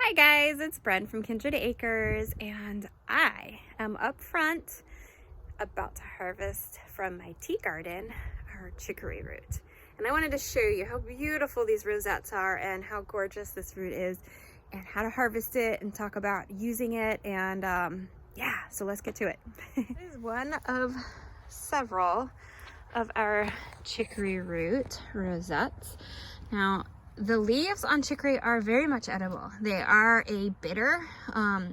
Hi guys, it's Bren from Kindred Acres, and I am up front about to harvest from my tea garden our chicory root. And I wanted to show you how beautiful these rosettes are and how gorgeous this root is and how to harvest it and talk about using it. And yeah, so let's get to it. This is one of several of our chicory root rosettes. Now, the leaves on chicory are very much edible. They are a bitter,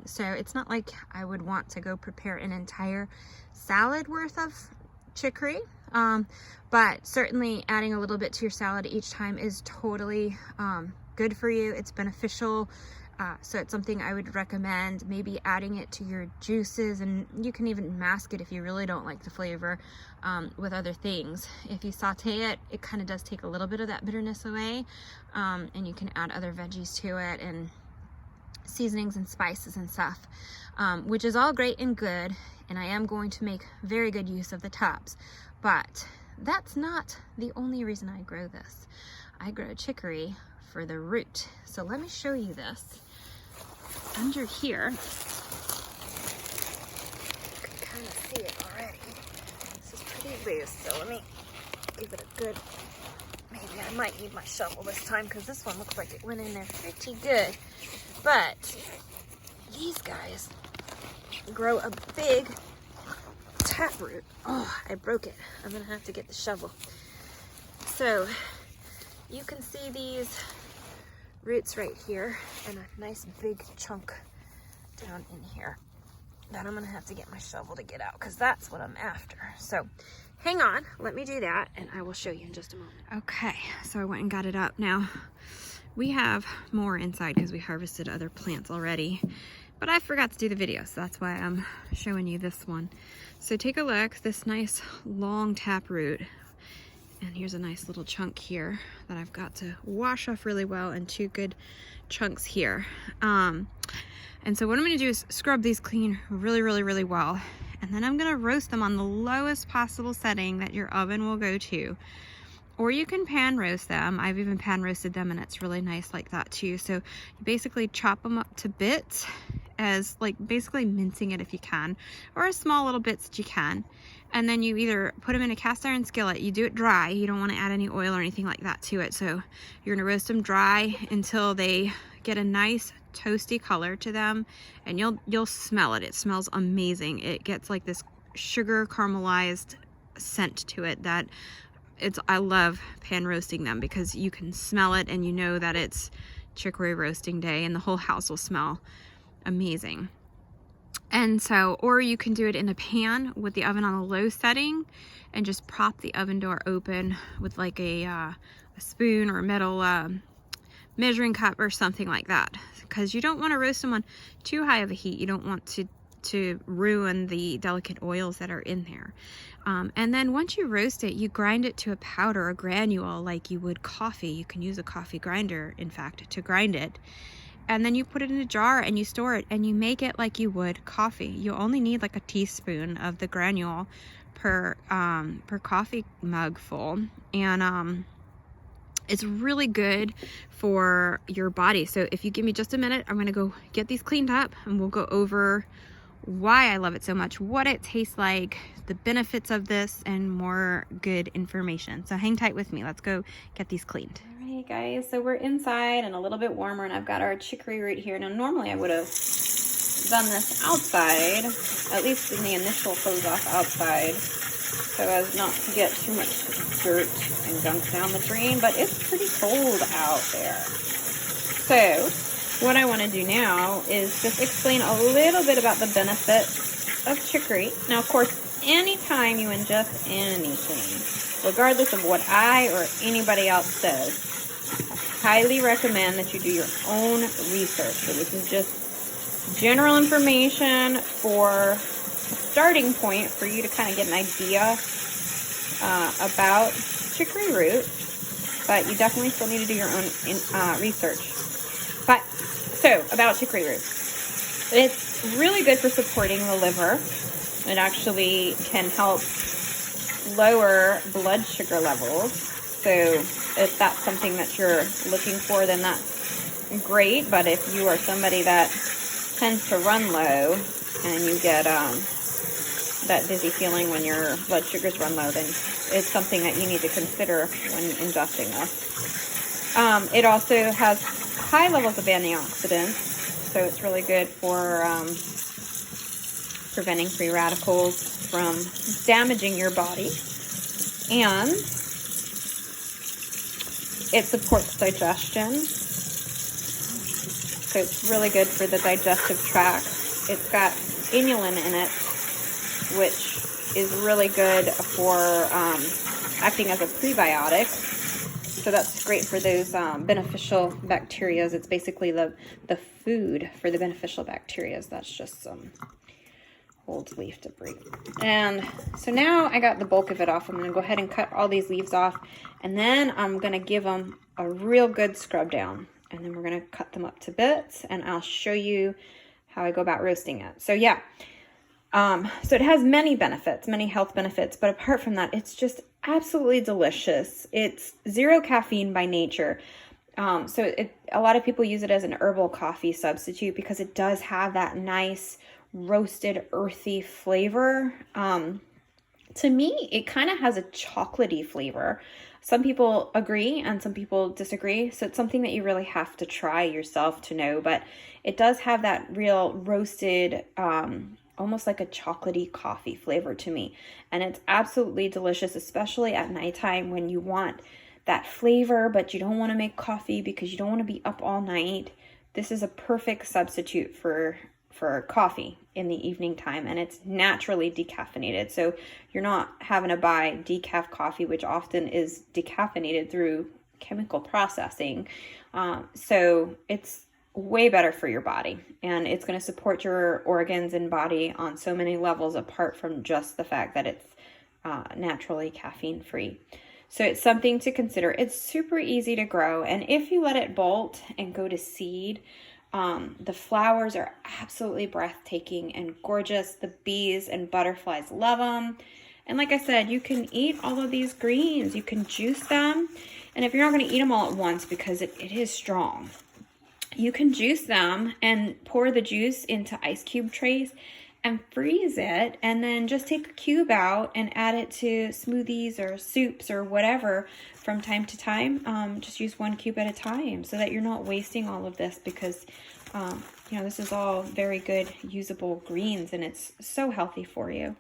so it's not like I would want to go prepare an entire salad worth of chicory, but certainly adding a little bit to your salad each time is totally good for you. It's beneficial, so it's something I would recommend, maybe adding it to your juices, and you can even mask it if you really don't like the flavor with other things. If you saute it, it kind of does take a little bit of that bitterness away, and you can add other veggies to it and seasonings and spices and stuff, which is all great and good, and I am going to make very good use of the tops, but that's not the only reason I grow this. I grow chicory for the root. So let me show you this. Under here, you can kind of see it already. This is pretty loose, so let me give it a good, maybe I might need my shovel this time because this one looks like it went in there pretty good. But these guys grow a big taproot. Oh, I broke it. I'm gonna have to get the shovel. So you can see these roots right here and a nice big chunk down in here that I'm gonna have to get my shovel to get out because that's what I'm after. So hang on, let me do that and I will show you in just a moment. Okay, so I went and got it up. Now we have more inside because we harvested other plants already, but I forgot to do the video, so that's why I'm showing you this one. So take a look, this nice long taproot. And here's a nice little chunk here that I've got to wash off really well, and two good chunks here. And so what I'm gonna do is scrub these clean really well. And then I'm gonna roast them on the lowest possible setting that your oven will go to. Or you can pan roast them. I've even pan roasted them and it's really nice like that too. So you basically chop them up to bits, as like basically mincing it if you can, or as small little bits that you can. And then you either put them in a cast iron skillet. You do it dry. You don't want to add any oil or anything like that to it. So you're gonna roast them dry until they get a nice toasty color to them, and you'll smell it. It smells amazing. It gets like this sugar caramelized scent to it that I love pan roasting them because you can smell it and you know that it's chicory roasting day and the whole house will smell amazing. And so, or you can do it in a pan with the oven on a low setting and just prop the oven door open with like a spoon or a metal measuring cup or something like that, because you don't want to roast them on too high of a heat. You don't want to ruin the delicate oils that are in there. And then once you roast it, you grind it to a powder, a granule, like you would coffee. You can use a coffee grinder, in fact, to grind it. And then you put it in a jar and you store it and you make it like you would coffee. You only need like a teaspoon of the granule per coffee mug full. And it's really good for your body. So if you give me just a minute, I'm gonna go get these cleaned up and we'll go over why I love it so much, what it tastes like, the benefits of this, and more good information. So hang tight with me. Let's go get these cleaned. All right, guys, so we're inside and a little bit warmer, and I've got our chicory root here. Now, normally I would have done this outside, at least in the initial hose off outside, so as not to get too much dirt and gunk down the drain, but it's pretty cold out there. So what I want to do now is just explain a little bit about the benefits of chicory. Now, of course, anytime you ingest anything, regardless of what I or anybody else says, I highly recommend that you do your own research. So this is just general information for a starting point for you to kind of get an idea about chicory root, but you definitely still need to do your own research. But so about chicory root, it's really good for supporting the liver. It actually can help lower blood sugar levels. So if that's something that you're looking for, then that's great, but if you are somebody that tends to run low and you get that dizzy feeling when your blood sugars run low, then it's something that you need to consider when ingesting this. It also has high levels of antioxidants, so it's really good for preventing free radicals from damaging your body, and it supports digestion, so it's really good for the digestive tract. It's got inulin in it, which is really good for acting as a prebiotic. So that's great for those beneficial bacteria. It's basically the food for the beneficial bacteria. That's just some old leaf debris. And so now I got the bulk of it off. I'm going to go ahead and cut all these leaves off. And then I'm going to give them a real good scrub down. And then we're going to cut them up to bits. And I'll show you how I go about roasting it. So yeah. So it has many benefits, many health benefits, but apart from that, it's just absolutely delicious. It's zero caffeine by nature. So a lot of people use it as an herbal coffee substitute because it does have that nice roasted earthy flavor. To me, it kind of has a chocolatey flavor. Some people agree and some people disagree. So it's something that you really have to try yourself to know, but it does have that real roasted, almost like a chocolatey coffee flavor to me. And it's absolutely delicious, especially at nighttime when you want that flavor, but you don't want to make coffee because you don't want to be up all night. This is a perfect substitute for coffee in the evening time, and it's naturally decaffeinated. So you're not having to buy decaf coffee, which often is decaffeinated through chemical processing. So it's way better for your body, and it's going to support your organs and body on so many levels apart from just the fact that it's naturally caffeine free. So it's something to consider. It's super easy to grow, and if you let it bolt and go to seed, the flowers are absolutely breathtaking and gorgeous. The bees and butterflies love them. And like I said, you can eat all of these greens. You can juice them, and if you're not going to eat them all at once because it is strong, you can juice them and pour the juice into ice cube trays and freeze it, and then just take a cube out and add it to smoothies or soups or whatever from time to time. Just use one cube at a time so that you're not wasting all of this, because this is all very good usable greens and it's so healthy for you.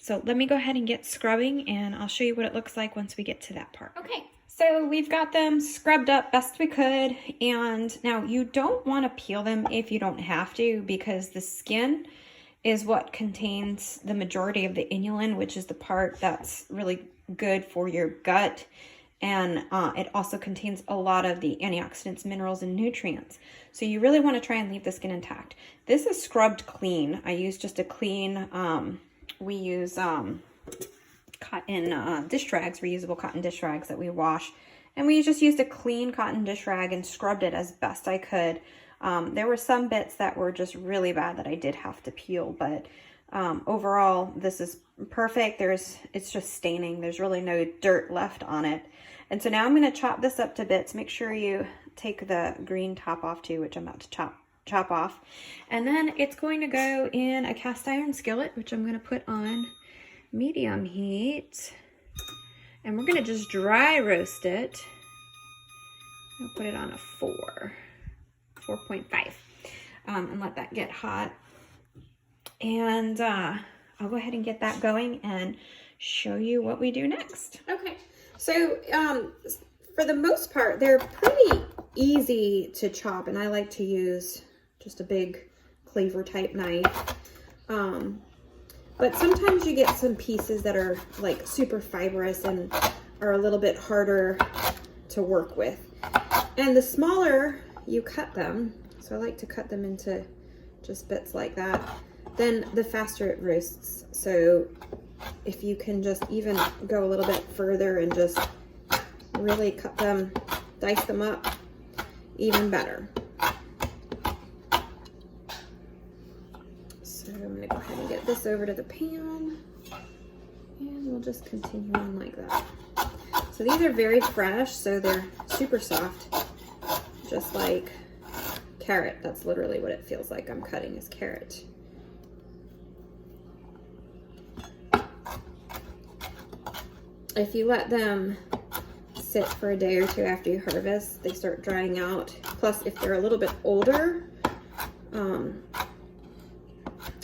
So let me go ahead and get scrubbing, and I'll show you what it looks like once we get to that part. Okay. So we've got them scrubbed up best we could, and now you don't want to peel them if you don't have to, because the skin is what contains the majority of the inulin, which is the part that's really good for your gut, and it also contains a lot of the antioxidants, minerals, and nutrients. So you really want to try and leave the skin intact. This is scrubbed clean. I use just a clean, we use cotton dish rags, reusable cotton dish rags that we wash, and we just used a clean cotton dish rag and scrubbed it as best I could. There were some bits that were just really bad that I did have to peel, but overall this is perfect. It's just staining. There's really no dirt left on it. And so now I'm going to chop this up to bits. Make sure you take the green top off too, which I'm about to chop off, and then it's going to go in a cast iron skillet, which I'm going to put on medium heat, and we're going to just dry roast it. I'll put it on a 4.5, and let that get hot, and I'll go ahead and get that going and show you what we do next. Okay, so for the most part they're pretty easy to chop, and I like to use just a big cleaver type knife. But sometimes you get some pieces that are like super fibrous and are a little bit harder to work with. And the smaller you cut them, so I like to cut them into just bits like that, then the faster it roasts. So if you can just even go a little bit further and just really cut them, dice them up, even better. So I'm going to go ahead and get this over to the pan, and we'll just continue on like that. So these are very fresh, so they're super soft. just like carrot. That's literally what it feels like I'm cutting, is carrot. If you let them sit for a day or two after you harvest, they start drying out. Plus, if they're a little bit older,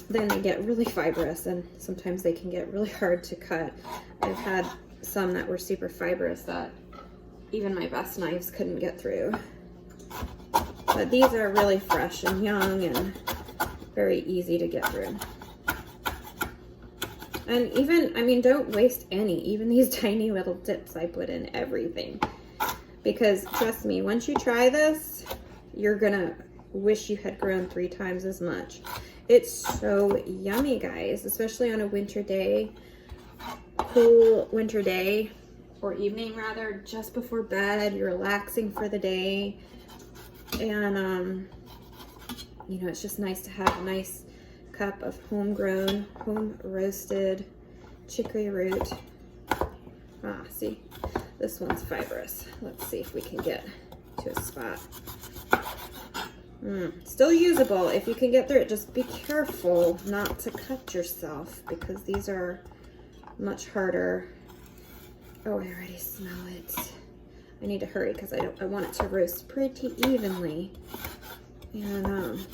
then they get really fibrous, and sometimes they can get really hard to cut. I've had some that were super fibrous that even my best knives couldn't get through. But these are really fresh and young and very easy to get through. And even, I mean, don't waste any. Even these tiny little dips, I put in everything. Because trust me, once you try this, you're gonna wish you had grown 3 times as much. It's so yummy, guys, especially on a winter day, cool winter day, or evening rather, just before bed, you're relaxing for the day. And, you know, it's just nice to have a nice cup of homegrown, home roasted chicory root. Ah, see, this one's fibrous. Let's see if we can get to a spot. Still usable if you can get through it. Just be careful not to cut yourself, because these are much harder. Oh, I already smell it. I need to hurry because I want it to roast pretty evenly. And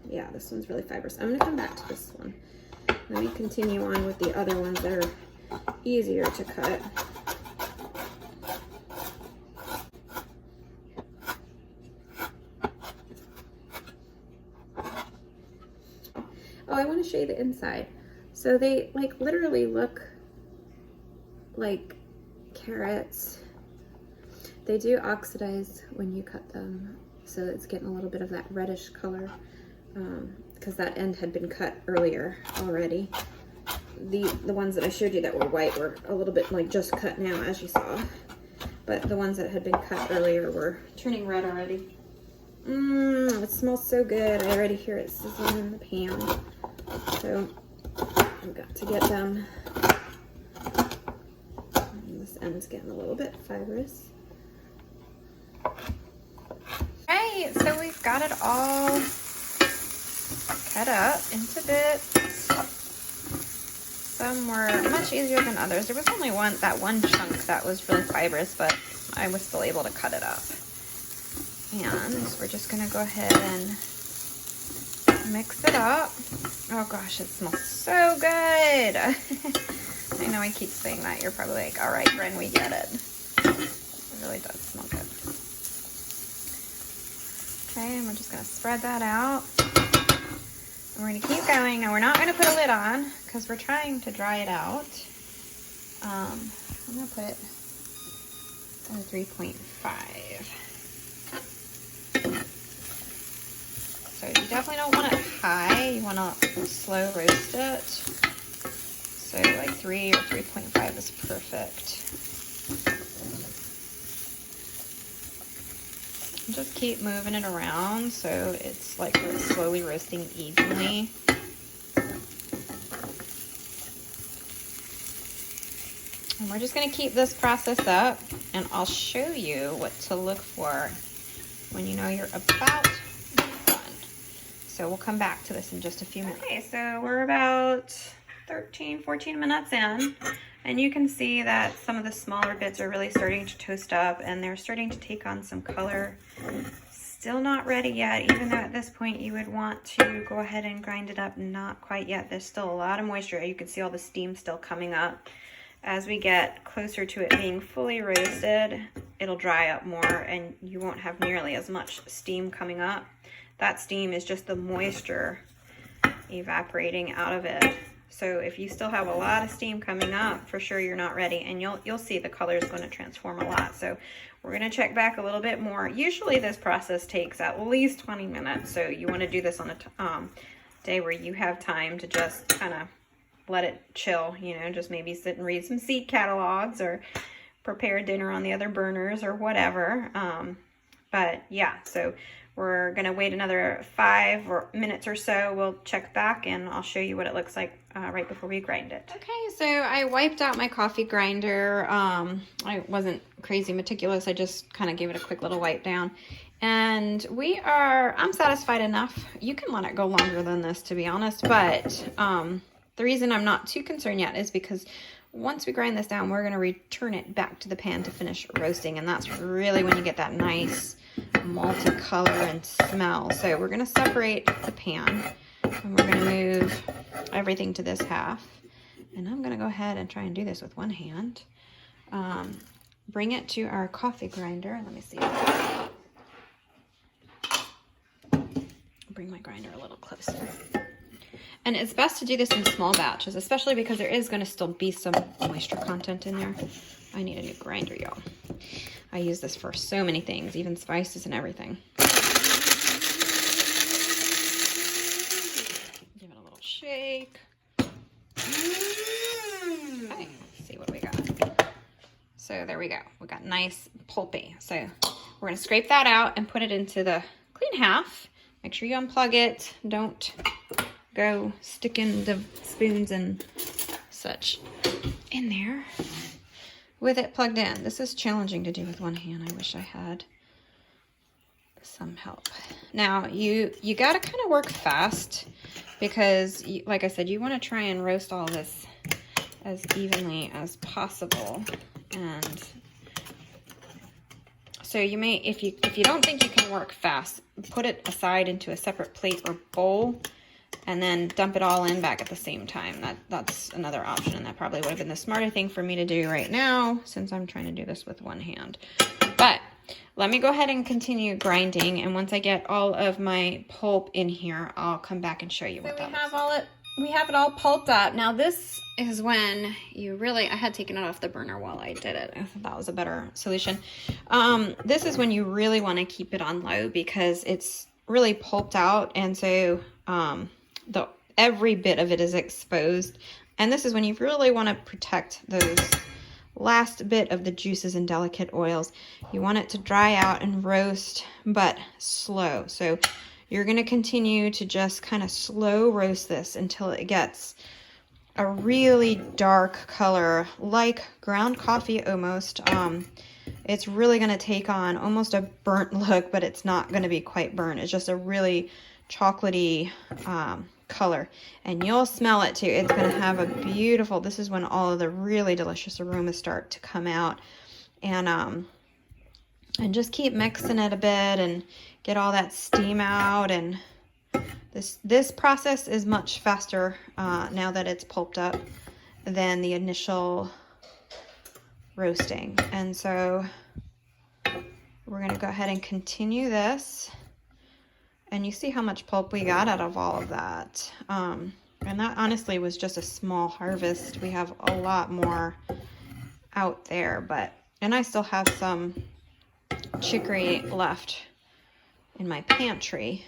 yeah, this one's really fibrous. I'm gonna come back to this one. Let me continue on with the other ones that are easier to cut. Oh, I want to show you the inside. So they like literally look like carrots. They do oxidize when you cut them, so it's getting a little bit of that reddish color, because that end had been cut earlier already. The ones that I showed you that were white were a little bit like just cut now, as you saw, but the ones that had been cut earlier were turning red already. It smells so good. I already hear it sizzling in the pan. So I've got to get them. And this end's getting a little bit fibrous. Right, so we've got it all cut up into bits. Some were much easier than others. There was only that one chunk that was really fibrous, but I was still able to cut it up. And we're just gonna go ahead and mix it up. Oh gosh, it smells so good. I know I keep saying that. You're probably like, all right, Bren, we get it. It really does smell good. Okay, and we're just gonna spread that out. And we're gonna keep going. And we're not gonna put a lid on because we're trying to dry it out. I'm gonna put it at a 3.5. So you definitely don't want it high. You want to slow roast it. So like 3 or 3.5 is perfect. And just keep moving it around so it's like slowly roasting evenly. And we're just going to keep this process up, and I'll show you what to look for when you know you're about done. So we'll come back to this in just a few minutes. Okay, so we're about 13, 14 minutes in, and you can see that some of the smaller bits are really starting to toast up, and they're starting to take on some color. Still not ready yet, even though at this point you would want to go ahead and grind it up. Not quite yet. There's still a lot of moisture. You can see all the steam still coming up. As we get closer to it being fully roasted, it'll dry up more and you won't have nearly as much steam coming up. That steam is just the moisture evaporating out of it. So if you still have a lot of steam coming up, for sure you're not ready, and you'll see the color is going to transform a lot. So we're going to check back a little bit more. Usually this process takes at least 20 minutes. So you want to do this on a day where you have time to just kind of let it chill, you know, just maybe sit and read some seed catalogs or prepare dinner on the other burners or whatever. But yeah, so we're gonna wait another 5 minutes or so. We'll check back and I'll show you what it looks like right before we grind it. Okay, so I wiped out my coffee grinder. I wasn't crazy meticulous. I just kind of gave it a quick little wipe down. And I'm satisfied enough. You can let it go longer than this, to be honest, but the reason I'm not too concerned yet is because once we grind this down, we're going to return it back to the pan to finish roasting, and that's really when you get that nice malty color and smell. So we're going to separate the pan, and we're going to move everything to this half. And I'm going to go ahead and try and do this with one hand. Bring it to our coffee grinder. Let me see. Bring my grinder a little closer. And it's best to do this in small batches, especially because there is going to still be some moisture content in there. I need a new grinder, y'all. I use this for so many things, even spices and everything. Give it a little shake. Okay, let's see what we got. So there we go. We got nice pulpy. So we're going to scrape that out and put it into the clean half. Make sure you unplug it. Don't go sticking the spoons and such in there with it plugged in. This is challenging to do with one hand. I wish I had some help. Now you got to kind of work fast because like I said, you want to try and roast all this as evenly as possible. And so you may, if you don't think you can work fast, put it aside into a separate plate or bowl and then dump it all in back at the same time. That's another option, and that probably would have been the smarter thing for me to do right now since I'm trying to do this with one hand. But let me go ahead and continue grinding, and once I get all of my pulp in here, I'll come back and show you what that looks like. We have it all pulped up. Now this is when you really, I had taken it off the burner while I did it. I thought that was a better solution. This is when you really want to keep it on low because it's really pulped out, and so every bit of it is exposed. And this is when you really want to protect those last bit of the juices and delicate oils. You want it to dry out and roast, but slow. So you're going to continue to just kind of slow roast this until it gets a really dark color, like ground coffee almost. It's really going to take on almost a burnt look, but it's not going to be quite burnt. It's just a really chocolatey color, and you'll smell it too. It's going to have a beautiful, this is when all of the really delicious aromas start to come out. And just keep mixing it a bit and get all that steam out. And this process is much faster now that it's pulped up than the initial roasting. And so we're going to go ahead and continue this. And you see how much pulp we got out of all of that. And that honestly was just a small harvest. We have a lot more out there, and I still have some chicory left in my pantry.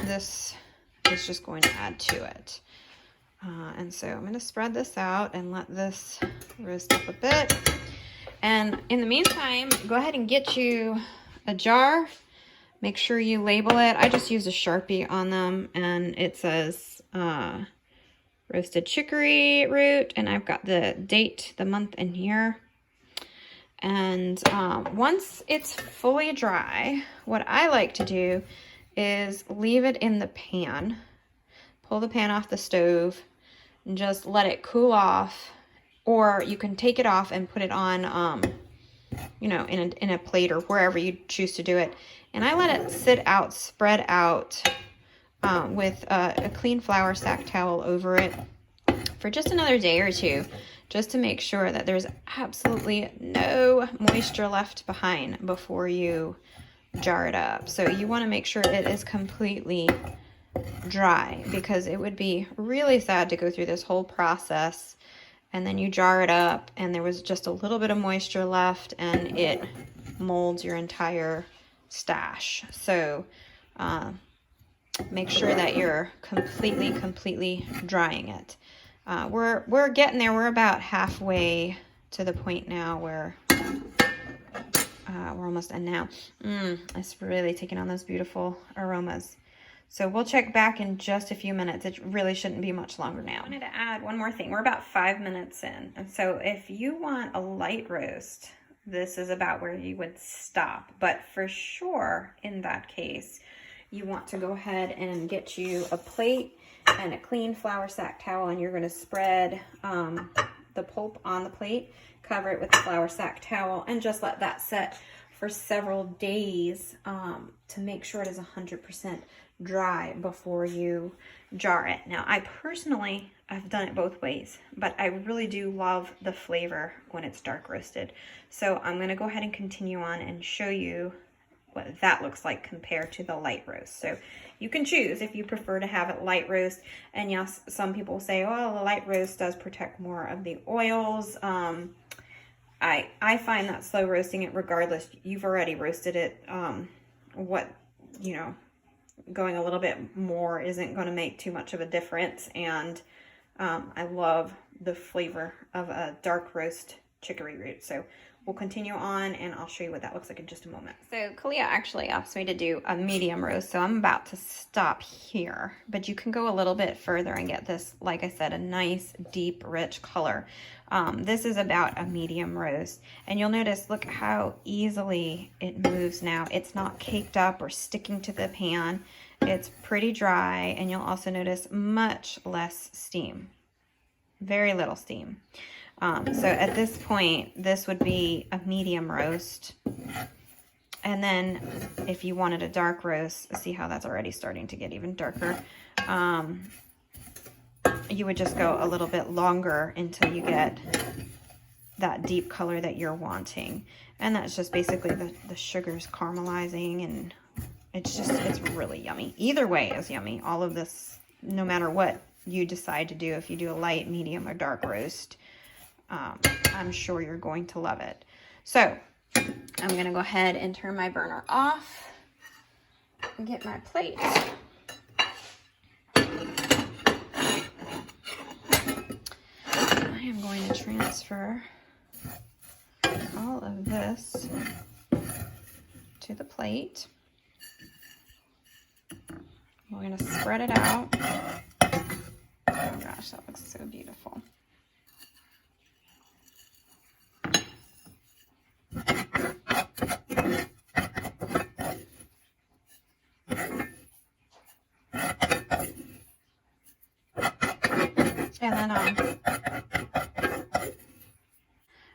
This is just going to add to it. And so I'm going to spread this out and let this roast up a bit. And in the meantime, go ahead and get you a jar. Make sure you label it. I just use a Sharpie on them, and it says roasted chicory root, and I've got the date, the month, and year. And once it's fully dry, what I like to do is leave it in the pan, pull the pan off the stove, and just let it cool off. Or you can take it off and put it on, you know, in a plate or wherever you choose to do it. And I let it sit out, spread out with a clean flour sack towel over it for just another day or two, just to make sure that there's absolutely no moisture left behind before you jar it up. So you want to make sure it is completely dry, because it would be really sad to go through this whole process and then you jar it up and there was just a little bit of moisture left and it molds your entire stash. So make sure that you're completely drying it. We're getting there. We're about halfway to the point now where We're almost done now. It's really taking on those beautiful aromas. So we'll check back in just a few minutes. It really shouldn't be much longer now. I wanted to add one more thing. We're about 5 minutes in. And so if you want a light roast, this is about where you would stop. But for sure, in that case, you want to go ahead and get you a plate and a clean flour sack towel, and you're going to spread the pulp on the plate, cover it with the flour sack towel, and just let that set for several days to make sure it is 100% dry before you jar it. Now, I personally, I've done it both ways, but I really do love the flavor when it's dark roasted. So I'm going to go ahead and continue on and show you what that looks like compared to the light roast. So you can choose if you prefer to have it light roast. And yes, some people say, oh, the light roast does protect more of the oils. I find that slow roasting it, regardless, you've already roasted it. Going a little bit more isn't going to make too much of a difference. And I love the flavor of a dark roast chicory root. So we'll continue on and I'll show you what that looks like in just a moment. So Kalia actually asked me to do a medium roast, so I'm about to stop here, but you can go a little bit further and get this, like I said, a nice, deep, rich color. This is about a medium roast, and you'll notice, look how easily it moves now. It's not caked up or sticking to the pan. It's pretty dry, and you'll also notice much less steam. Very little steam. So at this point, this would be a medium roast. And then if you wanted a dark roast, see how that's already starting to get even darker. You would just go a little bit longer until you get that deep color that you're wanting. And that's just basically the sugar's caramelizing, and it's really yummy. Either way is yummy. All of this, no matter what you decide to do, if you do a light, medium, or dark roast, I'm sure you're going to love it. So I'm going to go ahead and turn my burner off and get my plate. I am going to transfer all of this to the plate. We're going to spread it out. Oh gosh, that looks so beautiful. And then,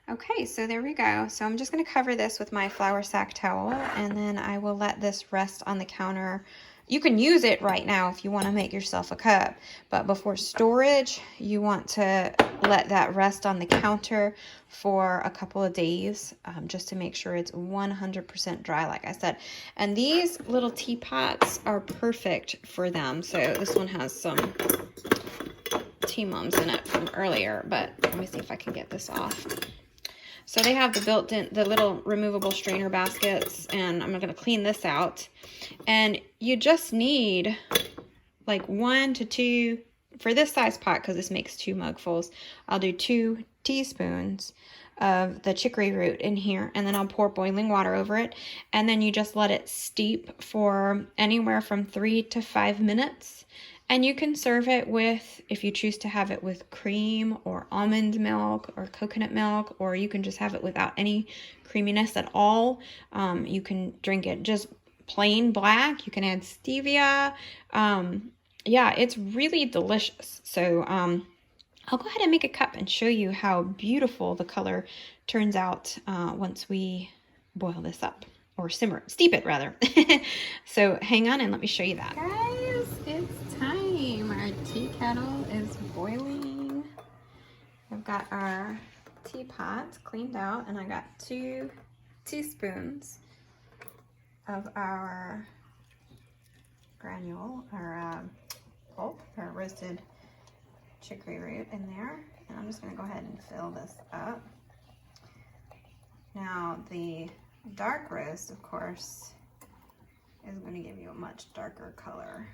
okay, so there we go. So I'm just going to cover this with my flour sack towel, and then I will let this rest on the counter. You can use it right now if you want to make yourself a cup, but before storage, you want to let that rest on the counter for a couple of days, just to make sure it's 100% dry, like I said. And these little teapots are perfect for them. So this one has some tea mums in it from earlier, but let me see if I can get this off. So they have the built-in, the little removable strainer baskets, and I'm going to clean this out. And you just need like 1 to 2, for this size pot, because this makes 2 mugfuls, I'll do 2 teaspoons of the chicory root in here, and then I'll pour boiling water over it, and then you just let it steep for anywhere from 3 to 5 minutes. And you can serve it with, if you choose to have it with cream or almond milk or coconut milk, or you can just have it without any creaminess at all. You can drink it just plain black. You can add stevia. Yeah, it's really delicious. So I'll go ahead and make a cup and show you how beautiful the color turns out once we boil this up, or steep it rather. So hang on and let me show you that. Guys, it's time. Our tea kettle is boiling. I've got our teapot cleaned out, and I got 2 teaspoons of our granule, our pulp, our roasted chicory root in there. And I'm just going to go ahead and fill this up. Now the dark roast, of course, is going to give you a much darker color.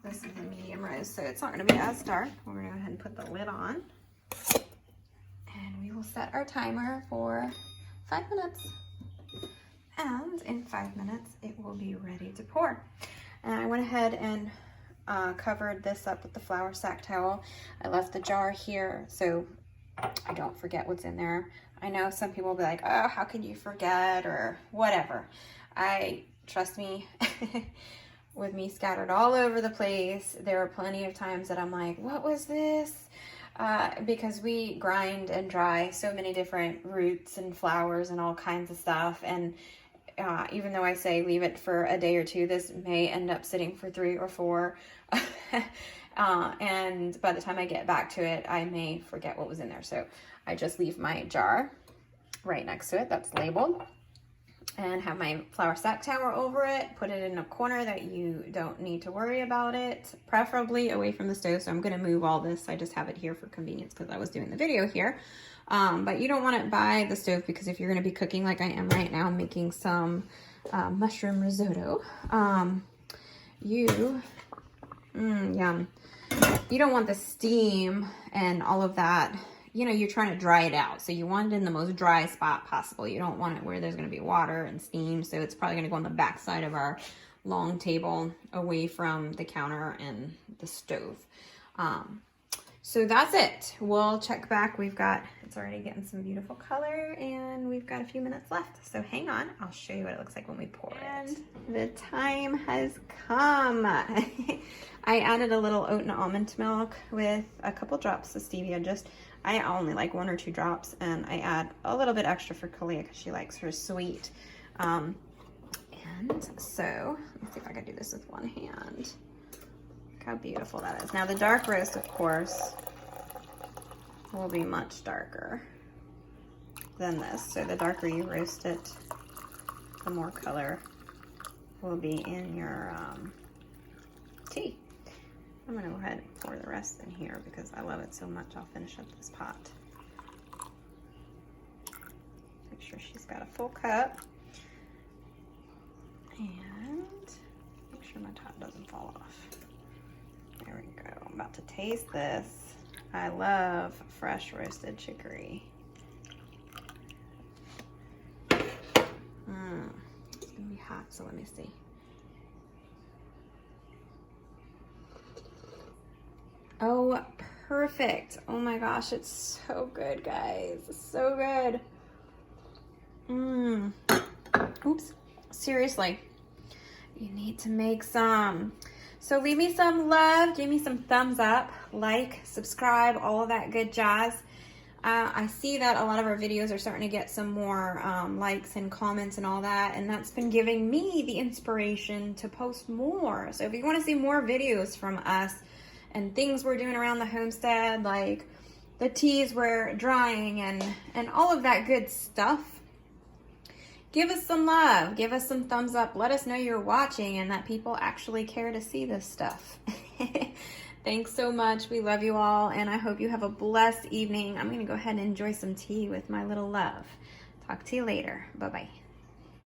This is a medium roast, so it's not going to be as dark. We're going to go ahead and put the lid on, and we will set our timer for 5 minutes. and in 5 minutes it will be ready to pour. And I went ahead and covered this up with the flour sack towel. I left the jar here so I don't forget what's in there. I know some people will be like, oh, how could you forget, or whatever. Trust me, with me scattered all over the place, there were plenty of times that I'm like, what was this? Because we grind and dry so many different roots and flowers and all kinds of stuff. And even though I say leave it for a day or two, this may end up sitting for 3 or 4. And by the time I get back to it, I may forget what was in there. So I just leave my jar right next to it that's labeled, and have my flour sack towel over it, put it in a corner that you don't need to worry about it, preferably away from the stove. So I'm going to move all this. I just have it here for convenience because I was doing the video here. But you don't want it by the stove, because if you're going to be cooking like I am right now, making some mushroom risotto, yum. You don't want the steam and all of that. You know, you're trying to dry it out. So you want it in the most dry spot possible. You don't want it where there's going to be water and steam. So it's probably going to go on the back side of our long table, away from the counter and the stove. So that's it. We'll check back. It's already getting some beautiful color, and we've got a few minutes left. So hang on. I'll show you what it looks like when we pour it. The time has come. I added a little oat and almond milk with a couple drops of stevia. I only like 1 or 2 drops, and I add a little bit extra for Kalia because she likes her sweet. And so, let me see if I can do this with one hand. Look how beautiful that is. Now the dark roast, of course, will be much darker than this. So the darker you roast it, the more color will be in your tea. I'm going to go ahead and pour the rest in here because I love it so much. I'll finish up this pot. Make sure she's got a full cup. And make sure my top doesn't fall off. There we go. I'm about to taste this. I love fresh roasted chicory. It's going to be hot, so let me see. Oh, perfect. Oh my gosh, it's so good, guys. It's so good. Oops. Seriously, you need to make some. So leave me some love. Give me some thumbs up, like, subscribe, all of that good jazz. I see that a lot of our videos are starting to get some more likes and comments and all that, and that's been giving me the inspiration to post more. So if you want to see more videos from us, and things we're doing around the homestead, like the teas we're drying and all of that good stuff, give us some love, give us some thumbs up, let us know you're watching and that people actually care to see this stuff. Thanks so much. We love you all, and I hope you have a blessed evening. I'm going to go ahead and enjoy some tea with my little love. Talk to you later. Bye-bye.